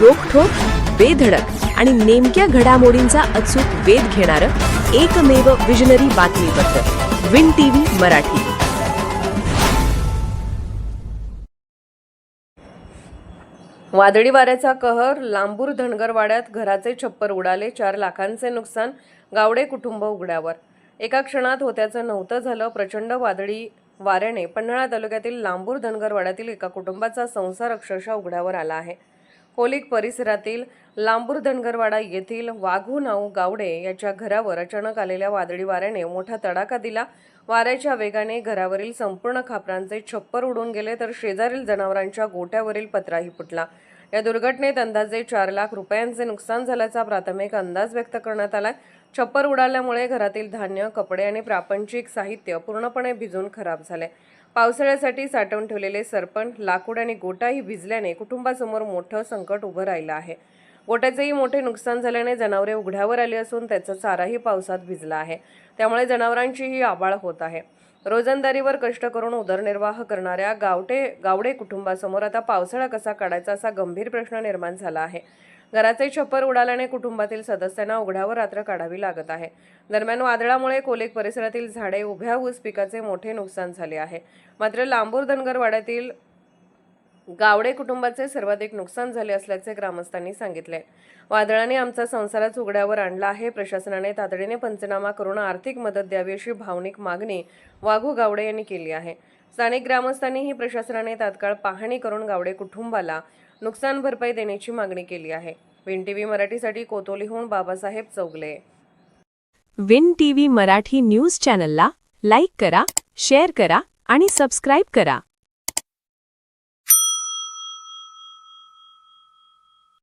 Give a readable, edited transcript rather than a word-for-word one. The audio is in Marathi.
रोखठोक, बेधडक आणि नेमक्या घडामोडींचा अचूक वेध घेणारं एकमेव विजनरी बातमीपत्र विन टीव्ही मराठी. वादळी वाऱ्याचा कहर, लांबूर धनगरवाड्यात घराचे छप्पर उडाले, 4 लाखांचे नुकसान, गावडे कुटुंब उघड्यावर. एका क्षणात होत्याचं नव्हतं झालं. प्रचंड वादळी वाऱ्याने पन्हाळा तालुक्यातील लांबूर धनगरवाड्यातील एका कुटुंबाचा संसार अक्षरशः उघड्यावर आला आहे. कोलिक परिसरातील लांबूर धनगरवाडा येथील वाघू नाऊ गावडे याच्या घरावर अचानक आलेल्या वादळी वाऱ्याने मोठा तडाखा दिला. वाऱ्याच्या वेगाने घरावरील संपूर्ण खापरांचे छप्पर उडून गेले, तर शेजारील जनावरांच्या गोठ्यावरील पत्राही फुटला. या दुर्घटनेत अंदाजे 4 लाख रुपयांचे नुकसान झाल्याचा प्राथमिक अंदाज व्यक्त करण्यात आलाय. छप्पर उडाल्यामुळे घरातील धान्य, कपडे आणि प्रापंचिक साहित्य पूर्णपणे भिजून खराब झाले. पावसाळ्यासाठी साठवून ठेवलेले सरपण, लाकूड आणि गोटाही भिजल्याने कुटुंबासमोर मोठं संकट उभं राहिलं आहे. गोट्याचेही मोठे नुकसान झाल्याने जनावरे उघड्यावर आली असून त्याचा चाराही पावसात भिजला आहे. त्यामुळे जनावरांचीही आबाळ होत आहे. रोजंदारीवर कष्ट करून उदरनिर्वाह करणाऱ्या गावडे कुटुंबासमोर आता पावसाळा कसा काढायचा असा गंभीर प्रश्न निर्माण झाला आहे. घराचे छप्पर उडाल्याने कुटुंबातील सदस्यांना उघड्यावर रात्र काढावी लागत आहे. दरम्यान वादळामुळे कोलेक परिसरातील झाडे, उभ्या ऊस पिकाचे मोठे नुकसान झाले आहे. मात्र लांबूर धनगरवाड्यातील गावडे कुटुंबाचे सर्वाधिक नुकसान झाले असल्याचे ग्रामस्थांनी सांगितले. वादळाने आमचा संसारच उघड्यावर आणला आहे. प्रशासनाने तातडीने पंचनामा करून आर्थिक मदत द्यावी अशी भावनिक मागणी वाघू गावडे यांनी केली आहे. स्थानिक ग्रामस्थांनीही प्रशासनाने तात्काळ पाहणी करून गावडे कुटुंबाला नुकसान भरपाई देण्याची मागणी केली आहे. विन टीव्ही मराठीसाठी कोतोलीहून Babasaheb Chougale. Win TV Marathi news चॅनलला लाईक करा, शेअर करा आणि सबस्क्राईब करा.